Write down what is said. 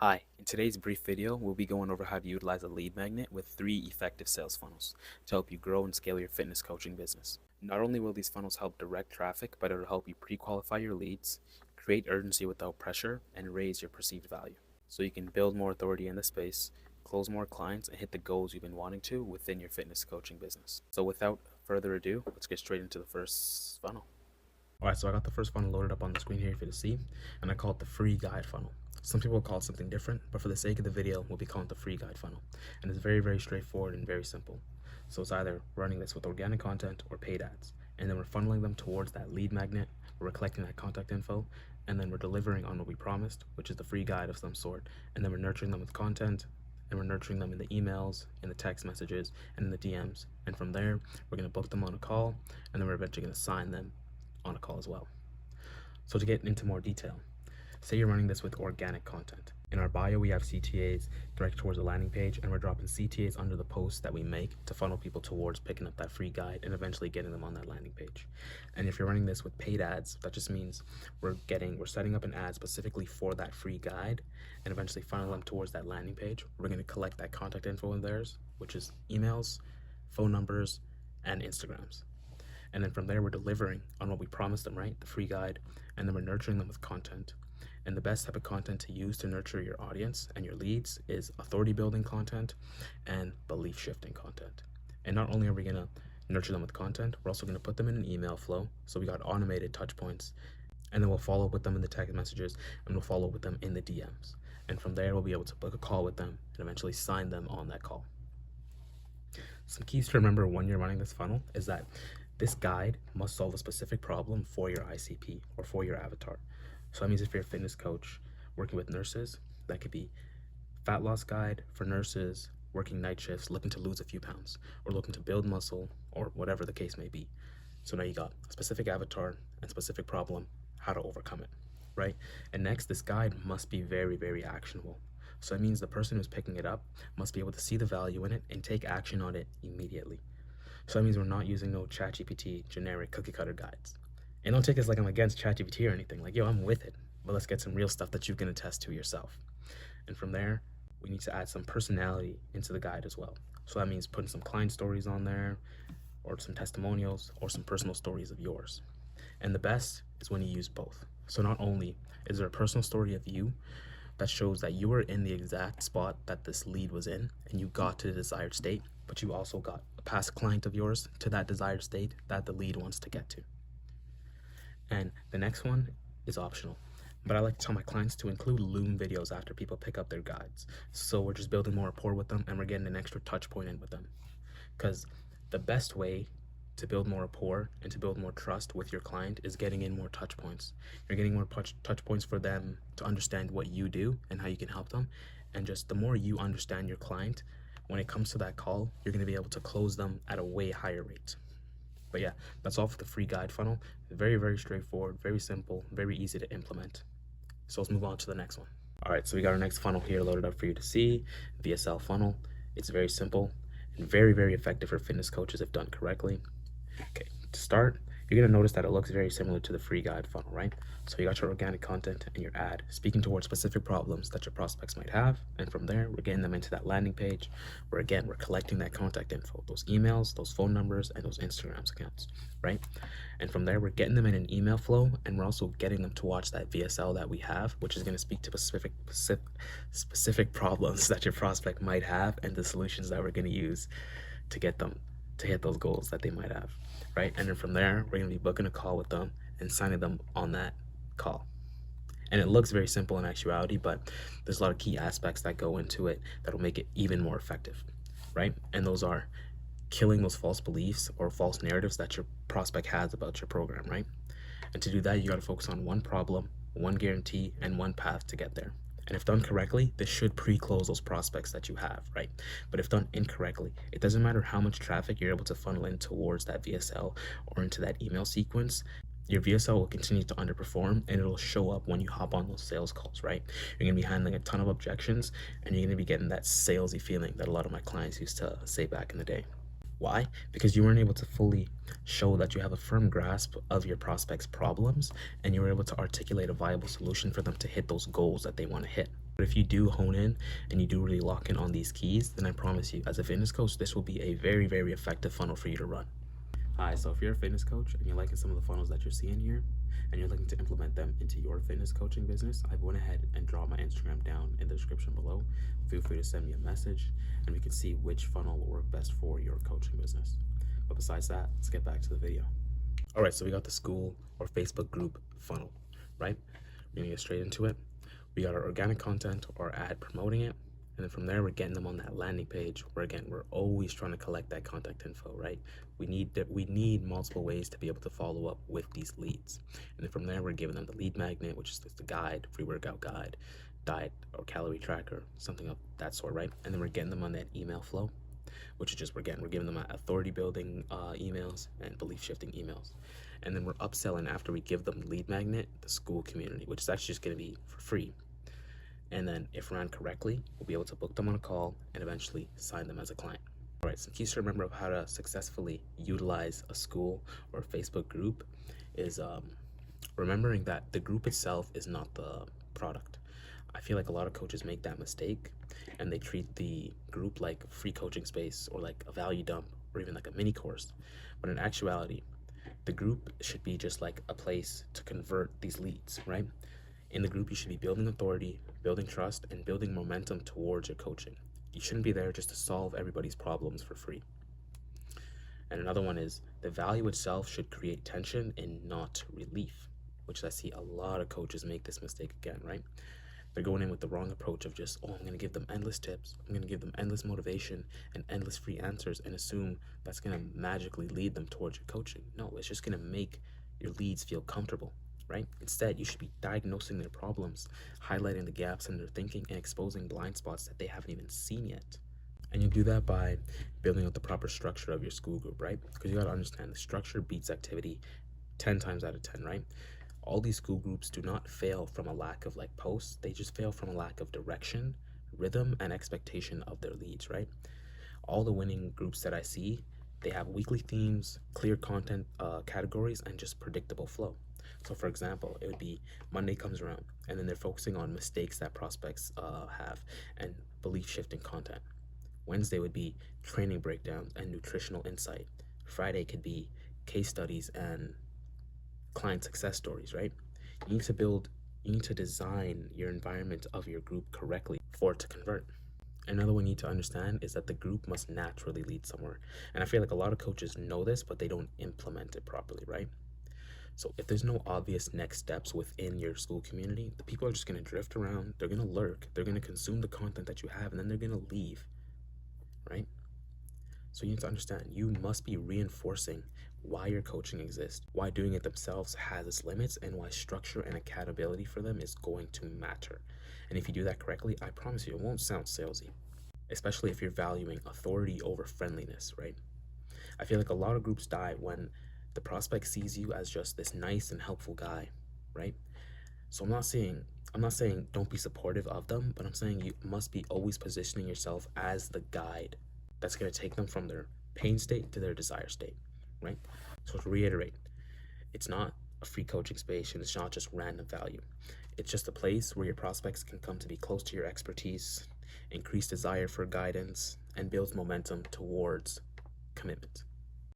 Hi, in today's brief video, we'll be going over how to utilize a lead magnet with 3 effective sales funnels to help you grow and scale your fitness coaching business. Not only will these funnels help direct traffic, but it'll help you pre-qualify your leads, create urgency without pressure, and raise your perceived value. So you can build more authority in the space, close more clients, and hit the goals you've been wanting to within your fitness coaching business. So without further ado, let's get straight into the first funnel. Alright, so I got the first funnel loaded up on the screen here for you to see, and I call it the free guide funnel. Some people call it something different, but for the sake of the video, we'll be calling it the free guide funnel. And it's very, very straightforward and very simple. So it's either running this with organic content or paid ads, and then we're funneling them towards that lead magnet, we're collecting that contact info, and then we're delivering on what we promised, which is the free guide of some sort, and then we're nurturing them with content, and we're nurturing them in the emails, in the text messages, and in the DMs. And from there, we're going to book them on a call, and then we're eventually going to sign them on a call as well. So to get into more detail, say you're running this with organic content. In our bio, we have CTAs direct towards the landing page, and we're dropping CTAs under the posts that we make to funnel people towards picking up that free guide and eventually getting them on that landing page. And if you're running this with paid ads, that just means we're setting up an ad specifically for that free guide and eventually funnel them towards that landing page. We're going to collect that contact info in theirs, which is emails, phone numbers, and Instagrams. And then from there, we're delivering on what we promised them, right? The free guide. And then we're nurturing them with content. And the best type of content to use to nurture your audience and your leads is authority building content and belief shifting content. And not only are we going to nurture them with content, we're also going to put them in an email flow. So we got automated touch points. And then we'll follow up with them in the text messages, and we'll follow up with them in the DMs. And from there, we'll be able to book a call with them and eventually sign them on that call. Some keys to remember when you're running this funnel is that this guide must solve a specific problem for your ICP or for your avatar. So that means if you're a fitness coach working with nurses, that could be fat loss guide for nurses working night shifts, looking to lose a few pounds, or looking to build muscle, or whatever the case may be. So now you got a specific avatar and specific problem, how to overcome it, right? And next, this guide must be very, very actionable. So that means the person who's picking it up must be able to see the value in it and take action on it immediately. So that means we're not using no ChatGPT generic cookie cutter guides. And don't take this like I'm against ChatGPT or anything. Like, yo, I'm with it. But let's get some real stuff that you can attest to yourself. And from there, we need to add some personality into the guide as well. So that means putting some client stories on there, or some testimonials, or some personal stories of yours. And the best is when you use both. So not only is there a personal story of you that shows that you were in the exact spot that this lead was in and you got to the desired state, but you also got a past client of yours to that desired state that the lead wants to get to. And the next one is optional, but I like to tell my clients to include Loom videos after people pick up their guides. So we're just building more rapport with them and we're getting an extra touch point in with them. Because the best way to build more rapport and to build more trust with your client is getting in more touch points. You're getting more touch points for them to understand what you do and how you can help them. And just the more you understand your client, when it comes to that call, you're going to be able to close them at a way higher rate. But yeah, that's all for the free guide funnel. Very, very straightforward, very simple, very easy to implement. So let's move on to the next one. All right, so we got our next funnel here loaded up for you to see, VSL funnel. It's very simple and very, very effective for fitness coaches if done correctly. Okay, to start, you're going to notice that it looks very similar to the free guide funnel, right? So you got your organic content and your ad speaking towards specific problems that your prospects might have. And from there, we're getting them into that landing page where, again, we're collecting that contact info, those emails, those phone numbers, and those Instagram accounts, right? And from there, we're getting them in an email flow, and we're also getting them to watch that VSL that we have, which is going to speak to specific problems that your prospect might have and the solutions that we're going to use to get them to hit those goals that they might have, right? And then from there, we're going to be booking a call with them and signing them on that call. And it looks very simple in actuality, but there's a lot of key aspects that go into it that'll make it even more effective, right? And those are killing those false beliefs or false narratives that your prospect has about your program, right? And to do that, you got to focus on one problem, one guarantee, and one path to get there. And if done correctly, this should pre-close those prospects that you have, right? But if done incorrectly, it doesn't matter how much traffic you're able to funnel in towards that VSL or into that email sequence, your VSL will continue to underperform and it'll show up when you hop on those sales calls, right? You're gonna be handling a ton of objections and you're gonna be getting that salesy feeling that a lot of my clients used to say back in the day. Why? Because you weren't able to fully show that you have a firm grasp of your prospect's problems and you were able to articulate a viable solution for them to hit those goals that they want to hit. But if you do hone in and you do really lock in on these keys, then I promise you, as a fitness coach, this will be a very, very effective funnel for you to run. Hi, so if you're a fitness coach and you're liking some of the funnels that you're seeing here and you're looking to implement them into your fitness coaching business, I've went ahead and drawn my Instagram down in the description below. Feel free to send me a message and we can see which funnel will work best for your coaching business. But besides that, let's get back to the video. All right, so we got the school or Facebook group funnel, right? We're gonna get straight into it. We got our organic content or ad promoting it. And then from there, we're getting them on that landing page where, again, we're always trying to collect that contact info, right? We need multiple ways to be able to follow up with these leads. And then from there, we're giving them the lead magnet, which is just the guide, free workout guide, diet or calorie tracker, something of that sort, right? And then we're getting them on that email flow, which is just, we're giving them authority building emails and belief shifting emails. And then we're upselling after we give them lead magnet, the school community, which is actually just going to be for free. And then if ran correctly, we'll be able to book them on a call and eventually sign them as a client. All right, some keys to remember of how to successfully utilize a school or Facebook group is remembering that the group itself is not the product. I feel like a lot of coaches make that mistake and they treat the group like free coaching space or like a value dump or even like a mini course. But in actuality, the group should be just like a place to convert these leads, right? In the group, you should be building authority, building trust, and building momentum towards your coaching. You shouldn't be there just to solve everybody's problems for free. And another one is the value itself should create tension and not relief, which I see a lot of coaches make this mistake again, right? They're going in with the wrong approach of just, oh, I'm going to give them endless tips, I'm going to give them endless motivation and endless free answers and assume that's going to magically lead them towards your coaching. No, it's just going to make your leads feel comfortable. Right? Instead, you should be diagnosing their problems, highlighting the gaps in their thinking, and exposing blind spots that they haven't even seen yet. And you do that by building out the proper structure of your school group, right? Because you got to understand the structure beats activity 10 times out of 10, right? All these school groups do not fail from a lack of like posts. They just fail from a lack of direction, rhythm, and expectation of their leads, right? All the winning groups that I see, they have weekly themes, clear content categories, and just predictable flow. So for example, it would be Monday comes around and then they're focusing on mistakes that prospects have and belief shifting content. Wednesday would be training breakdowns and nutritional insight. Friday could be case studies and client success stories, right? You need to design your environment of your group correctly for it to convert. Another one you need to understand is that the group must naturally lead somewhere. And I feel like a lot of coaches know this, but they don't implement it properly, right? So if there's no obvious next steps within your school community, the people are just going to drift around, they're going to lurk, they're going to consume the content that you have, and then they're going to leave, right? So you need to understand, you must be reinforcing why your coaching exists, why doing it themselves has its limits, and why structure and accountability for them is going to matter. And if you do that correctly, I promise you, it won't sound salesy, especially if you're valuing authority over friendliness, right? I feel like a lot of groups die when the prospect sees you as just this nice and helpful guy, right? So I'm not saying don't be supportive of them, but I'm saying you must be always positioning yourself as the guide that's going to take them from their pain state to their desire state, right? So to reiterate, it's not a free coaching space and it's not just random value. It's just a place where your prospects can come to be close to your expertise, increase desire for guidance, and build momentum towards commitment.